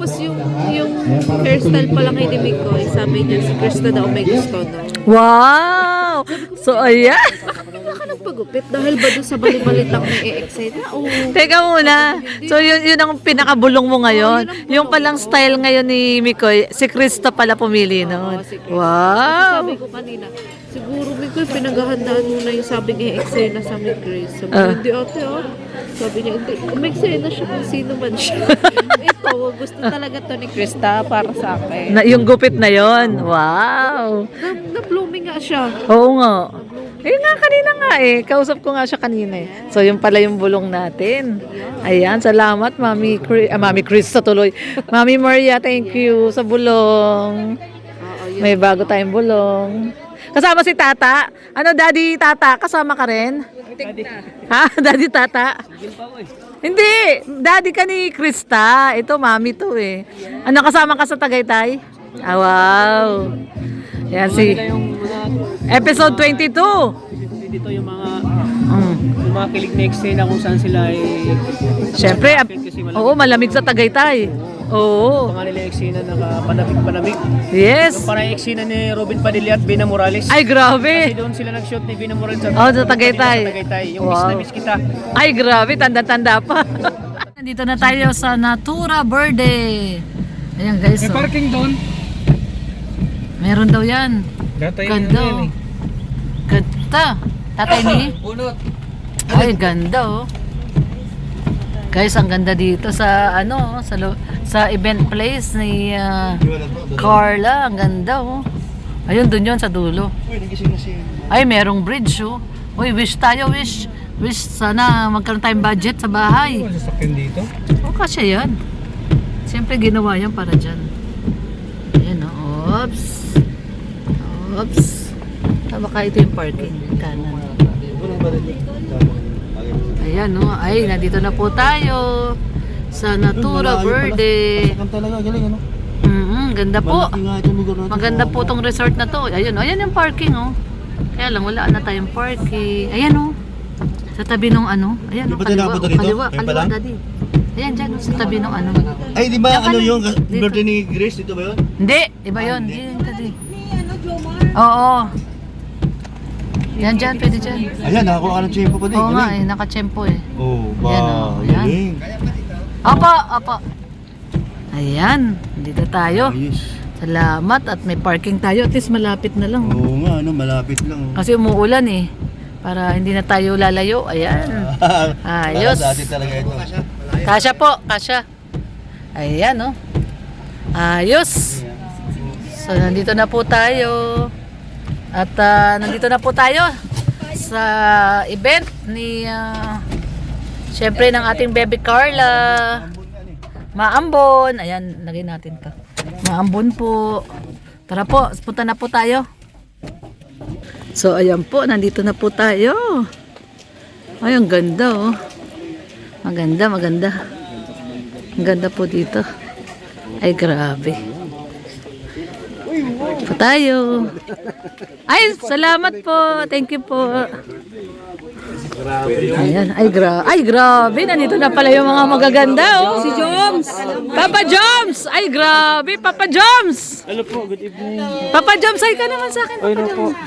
Tapos yung hairstyle pa lang ni Mikoy, sabi niya si Krista daw may gusto no. Wow! So, ayan. Wala ka ng pagupit dahil ba doon sa balibalitang may e-excite na? Oh. Teka muna. So, yun ang pinakabulong mo ngayon. Yung palang style ngayon ni Mikoy, si Krista pala pumili noon. Si Krista. Kasi Wow! sabi ko kanina, siguro Mikoy pinaghahandaan mo na yung sabing e-excite na sa may Chris. Sabi ko, hindi ate oh. Sabi niya, hindi. Umeksena siya kung sino man siya. Ito, gusto talaga to ni Krista para sa akin. Yung gupit na yon. Wow! Na-blooming nga siya. Oo nga. Eh nga, kanina nga eh. Kausap ko nga siya kanina eh. So, yung pala yung bulong natin. Ayan, salamat, Mami Krista tuloy. Mami Maria, thank you sa bulong. May bago tayong bulong. Kasama si Tata. Ano, Daddy Tata? Kasama ka rin? Ha? Daddy Tata? Hindi. Daddy ka ni Krista. Ito, Mami to eh. Ano, kasama ka sa Tagaytay? Ah, wow. Yan si... Episode 22. Dito yung mga kilig na eksena kung saan sila ay... Siyempre, oo, malamig sa Tagaytay. Oo. Pangalan nila eksena nakapanamig-panamig. Yes. Yung parang eksena ni Robin Padilla at Bina Morales. Ay, grabe. Kasi doon sila nag-shoot ni Bina Morales sa Sa Tagaytay. Sa Tagaytay. Yung miss na miss kita. Ay, grabe. Tanda-tanda pa. Nandito na tayo sa Natura Verde. Ayan, guys. May parking doon. Meron daw yan. Ganda. Oh. Ganda. Tatay ni? Ay, ganda oh. Guys, ang ganda dito sa ano, sa event place ni Carla. Ang ganda oh. Ayun, dun yun sa dulo. Ay, merong bridge oh. Uy, wish tayo, wish. Wish sana magkaroon tayong budget sa bahay. Ano sasakyan dito? O, kasya yan. Siyempre, ginawa yan para dyan. Ayan oh. Oops. Oops. Baka ito yung parking. Kanan. Ayan no. Ay, nandito na po tayo sa Natura Verde. Ganda po. Maganda po tong resort na to. Ayun, ayan yung parking oh. Kaya lang wala na tayong parking. Ayan oh. Sa tabi ng ano. Ayan oh, kaliwa, daddy. Ayan dyan, sa tabi ng ano. Ay, di ba ano yung birthday ni Grace? Dito ba yun? Hindi, iba yun. Hindi yun, daddy. Oo. Yan dyan, pwede dyan. Ayan, nakakuha ka ng tiyempo pa din. Oo nga eh, nakachempo eh. Oh, Ayan, ba, oh, ayan. galing. Apa. Ayan, dito tayo. Ayos. Salamat at may parking tayo. At least malapit na lang. Oo nga, ano, malapit lang. Kasi umuulan eh. Para hindi na tayo lalayo. Ayan. Ayos. Dati talaga ito. Kasya po, kasya. Ayan oh. Ayos. So, nandito na po tayo. At nandito na po tayo sa event ni syempre ng ating baby Carla. Maambon. Ayan, lagay natin to. Maambon po. Tara po, punta na po tayo. So, ayan po, nandito na po tayo. Ay, ang ganda oh. Maganda. Ang ganda po dito. Ay, grabe. Pa tayo. Ay, salamat po. Thank you po. Ayan, ay grabe. Nandito na pala yung mga magaganda oh. Si Joms. Papa Joms. Ay grabe, Papa Joms. Hello po, good evening. Papa Joms, ay ka naman sa akin, Papa Joms.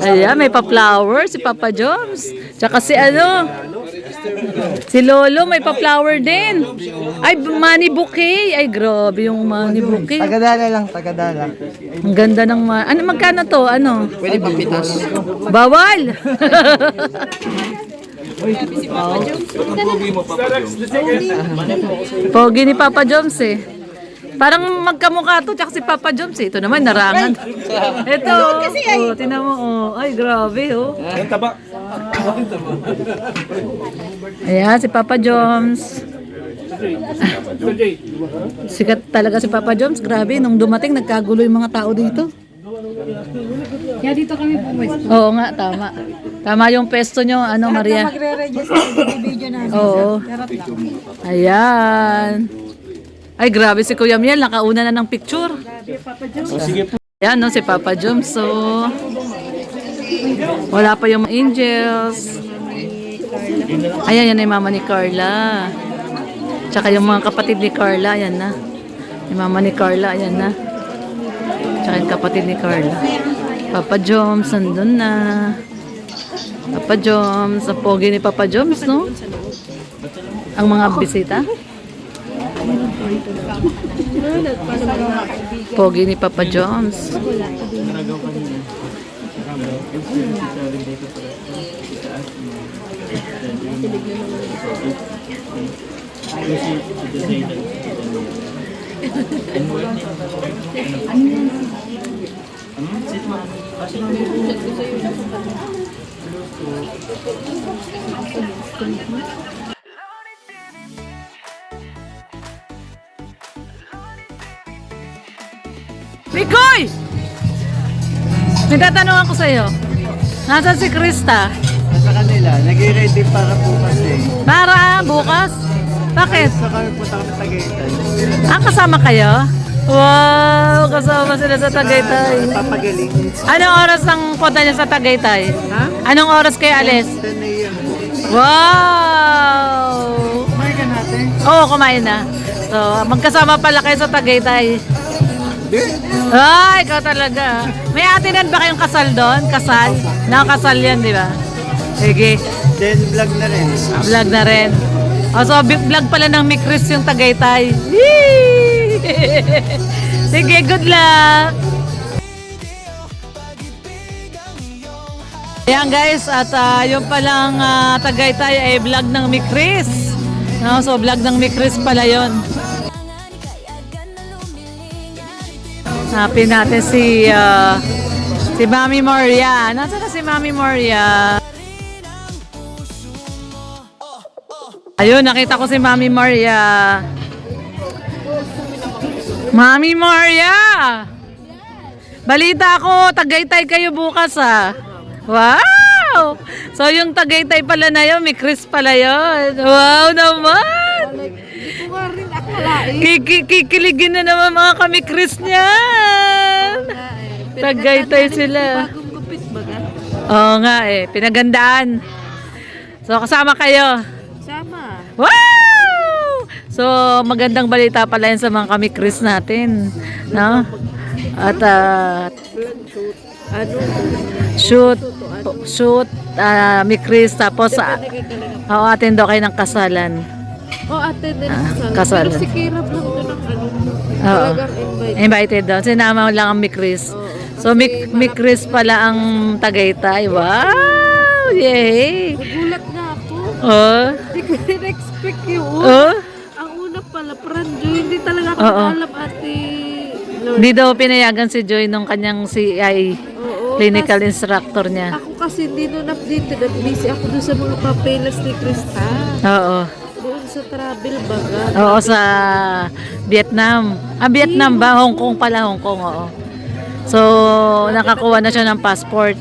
Ayan, may pa-flower si Papa Joms. Tsaka si ano, si Lolo, may pa-flower din. Ay, money bouquet. Ay, grabe yung money bouquet. Tagadala lang, tagadala. Ang ganda ng ano, magkano to? Ano? Pwede pang pitas. Bawal! Pogi ni Papa Joms eh. Parang magkamukha to, tsaka si Papa Joms eh. Ito naman, narangan. Ito, oh, tinan mo, oh. Ay, grabe, oh. Ayan, si Papa Joms. Sikat talaga si Papa Joms. Grabe, nung dumating, nagkagulo yung mga tao dito. Kaya dito kami pumwesto. Oo nga, tama. Tama yung pesto nyo, ano, Maria? Magre-register sa video namin. Oo. Ayan. Ay, grabe si Kuya Miel. Nakauna na ng picture. Ayan, no, si Papa Joms. So, wala pa yung angels. Ayan, yan ay mama ni Carla. Tsaka yung mga kapatid ni Carla, ayan na. Yung mama ni Carla, ayan na. Tsaka yung kapatid ni Carla. Papa Joms, nandun na. Papa Joms, ang pogi ni Papa Joms, no? Ang mga bisita. Pogi ni Papa Joms. Mikoy! May tatanong ako sa'yo. Nasaan si Krista? Sa kanila, nag-ready para bukas eh. Para bukas? Bakit? Sa kami punta kami Tagaytay. Kasama kayo? Wow! Kasama sila sa Tagaytay. Papagaling. Anong oras ang punta niya sa Tagaytay? Ha? Anong oras kayo alis? 10 a.m. Wow! Kumain ka natin? Oo, kumain na. So, magkasama pala kayo sa Tagaytay. Di? Ay, ikaw talaga. May atinan ba kayong kasal doon? Kasal? Nakakasal yan, di ba? Sige. Then vlog na rin. Vlog na rin. O, so, vlog pala ng Mikris yung Tagaytay. Yee! Sige, good luck! Ayan guys, at yung palang Tagaytay ay vlog ng Mikris. No, so, vlog ng Mikris pala yun. Hanapin natin si Mami Moria. Nasaan na si Mami Moria? Ayun, nakita ko si Mami Moria. Mami Moria! Balita ko, Tagaytay kayo bukas ah. Wow! So yung Tagaytay pala na yun, Mikris pala yun. Wow naman! Hindi ko nga rin akalain. Kikiligin na naman mga kamikris niyan. Tagaytay sila. Bagong gupit baga. Oo nga eh, pinagandaan. So kasama kayo. Sama. Wow! So magandang balita pala yan sa mga kamikris natin. No? At Ano? shoot, mikris, tapos atin daw kayo ng kasalan. Oh, attended kasal. Kasalan. Pero si Kirab lang doon ang ano. Oo. Talagang invite. Invited daw. Sinama lang ang Mikris. So, Mikris pala ang Tagaytay. Wow! Yay! Nagulat nga ako. Oh. Hindi ko rin expect yun. Oh. Ang una pala, Pranjo, hindi talaga ako Oo. alam ate Lord. Hindi daw pinayagan si Joy nung kanyang CI Oo, clinical tas instructor niya. ako kasi hindi nun updated at busy ako doon sa mga papeles ni Krista. Oo. Doon sa travel baga. Oo, sa Vietnam. Vietnam ba? Hong Kong pala, Hong Kong, oo. So, nakakuha na siya ng passport.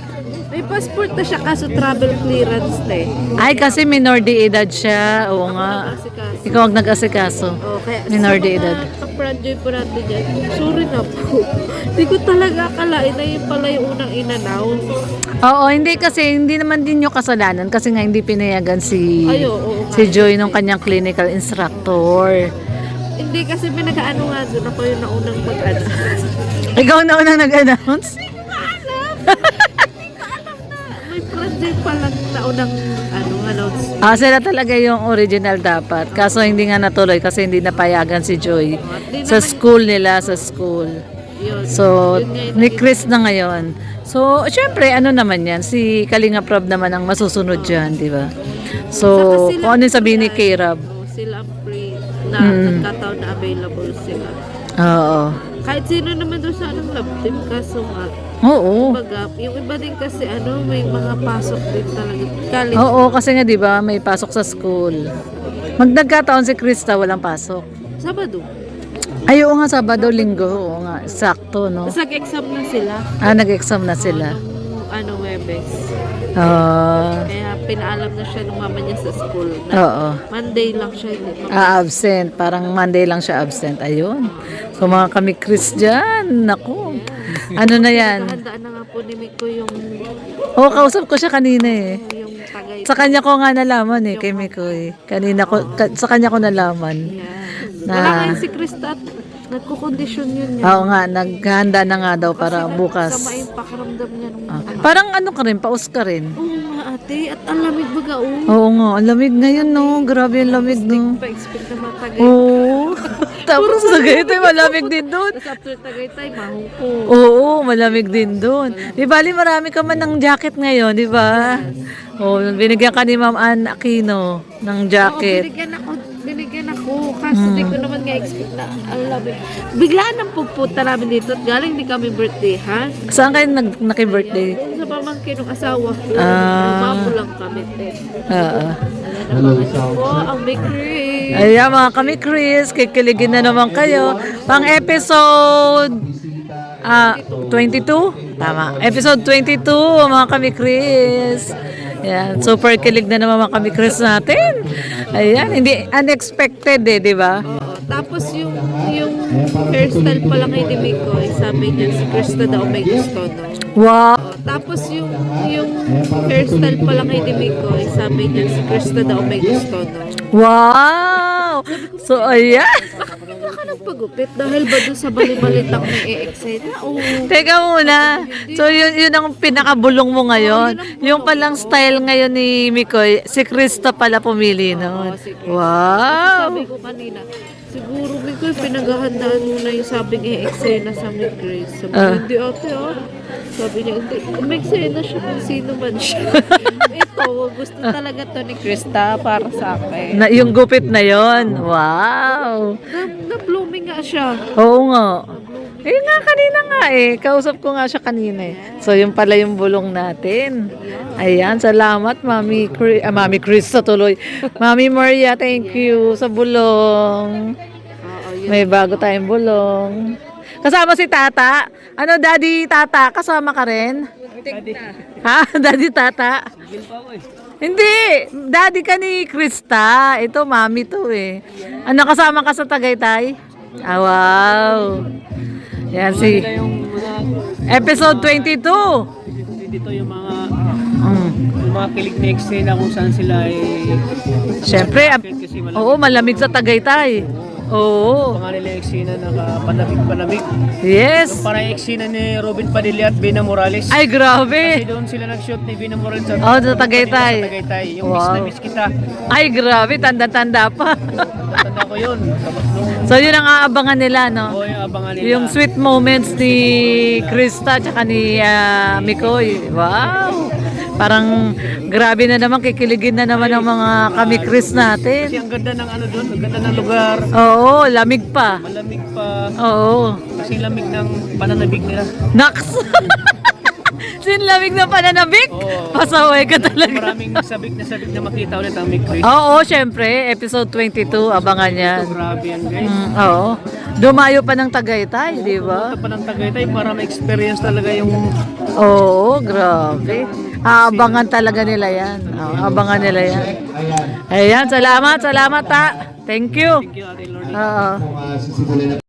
May passport na siya kaso travel clearance na eh. Ay, kasi minor de edad siya. Oo nga. Kasi kaso. Ikaw ang nag-asikaso. Oh, kaya Minor de sa edad. mga kapranjoy po natin dyan, sorry na po. Hindi ko talaga akalain na yun pala yung unang in-announce. Oo, hindi kasi, hindi naman din yung kasalanan kasi nga hindi pinayagan si Ay, oo nga. si Joy nung kanyang clinical instructor. Hindi kasi pinag-ano nga doon ako yung naunang mag-announce. Ikaw na unang nag-announce? May project palang naunang announce. Sila talaga yung original dapat. Kaso hindi nga natuloy kasi hindi napayagan si Joy. Sa school nila, sa school. Yun. So, Yun nga yung ni Chris na ngayon. So, syempre, ano naman yan? Si Kalinga Prab naman ang masusunod dyan, di ba? So, Saka sila- kung ano yung sabihin ni K-Rab. Sila ang free na nagkataon na available sila. Oo. Kahit sino naman doon sa anong love team kaso nga. Oo. Kumbaga, yung iba din kasi may mga pasok din talaga. College. Oo, kasi nga 'di ba, may pasok sa school. Nagkataon si Krista walang pasok. Sabado. Ay, oo nga, Sabado, Linggo. Oo nga, sakto, no? Tapos nag-exam na sila. Nag-exam na sila. Nung Webes. Oo. Kaya pinaalam na siya nung mama niya sa school. Na Oo. Monday lang siya. Hindi Absent. Parang Monday lang siya absent. Ayun. So, mga kami Chris dyan. Naku. Ano na yan? Handaan na nga po ni Miko yung Oo, kausap ko siya kanina eh. yung Tagay. Sa kanya ko nga nalaman eh, kay Mikoy. Kanina ko, sa kanya ko nalaman. Yan. Na- Wala ngayon si Krista at nagkukondisyon yun yan. Oo nga, naghanda na nga daw para bukas. Sama yung pakiramdam niya nung Parang ano ka rin, paus ka rin. Oo nga ate, at ang lamig baga Oo nga, ang lamig ngayon no. Grabe ang lamig no. Pa-expect na matagay. Oo. Tapos Tagaytay, malamig din doon. Tapos after Tagaytay, mahungko. Oo, malamig din doon. Di bali marami ka man ng jacket ngayon, di ba? Oo, binigyan ka ni Ma'am Ann Aquino ng Oo, jacket. binigyan ako. Kasi di ko naman nga expect na ang lamig. Biglaan ang pagpunta namin dito at galing di kami birthday, ha? Saan kayo naki-birthday? Doon sa pamangkin ng asawa ko. Ah. Mamo lang kami, te. Oo. Hello po, ang bakery. Ayan mga kami Chris, kikiligin na naman kayo. Pang episode 22? Tama. Episode 22 mga kami Chris. Ayan, super kilig na naman mga kami Chris natin. Ayan, hindi unexpected eh, di ba? Oo. Tapos yung hairstyle pa lang kay Demico, sabi niya si Krista daw may gusto, no? Wow! Tapos yung hairstyle pa lang kay Demico, sabi niya si Krista daw may gusto, no? Wow! So, ayan. Bakit ka nagpagupit? Dahil ba doon sa balibalita ko may e-excite? Oo. Teka muna. So, yun ang pinakabulong mo ngayon. Yung palang style ngayon ni Mikoy, si Krista pala pumili noon. Oo, si Krista. Wow! Sabi ko kanina, siguro Mikoy, pinaghahandaan mo na yung sabing e-eksena sa Miss Grace. Sabi ko, hindi ate, oh. Sabi niya, hindi. Umeksena siya kung sino man siya. Ito, gusto talaga to ni Krista para sa akin. Na, yung gupit na yon. Wow! Na-blooming nga siya. Oo nga. Eh nga, kanina nga eh. Kausap ko nga siya kanina eh. So, yung pala yung bulong natin. Ayan, salamat Mami Chris sa tuloy. Mami Maria, thank you sa bulong. Oo, yun. May bago tayong bulong. Kasama si Tata. Ano, Daddy Tata, kasama ka rin? Ha? Daddy Tata? Gil pa ako eh. Hindi! Daddy ka ni Krista. Ito, Mami to eh. Ano, kasama ka sa Tagaytay? Ah, wow. Yan si... Sila yung mga, Episode 22. dito yung mga, Mm. yung mga kilig na eksena kung saan sila ay, Siyempre, kasi malamig. oo, malamig sa Tagaytay. Oo. Pangalan nila eksena nakapanamig-panamig. Yes. Parang eksena ni Robin Padilla at Bina Morales. Ay, Kasi grabe. doon sila nag-shoot ni Bina Morales sa Oh, sa Tagaytay. Sa Tagaytay. Yung Wow. miss na miss kita. Ay, grabe. Tanda-tanda pa. Tanda ko yun. Nung, So, yun ang aabangan nila, no? yung abangan nila. Yung sweet moments ni Krista tsaka ni Mikoy. Wow! Parang grabe na naman, kikiligin na naman ang mga kami Chris Kasi natin. ang ganda ng ano doon, ang ganda ng lugar. Oo, lamig pa. Malamig pa. Oo. Kasi lamig ng pananabig nila. Naks! Sinlamig na pananabik? Oo. Pasaway ka talaga. Maraming sabik na makita ulit ang Mick Chris. Oo, syempre. Episode 22, abangan yan. So, grabe yan guys. Oo. Dumayo pa ng Tagaytay, di ba? Punta pa ng Tagaytay para ma-experience talaga yung Oo, grabe. Aabangan talaga nila yan. Abangan nila yan. Ayan, salamat ta. Thank you. Ate Lordy. Oo.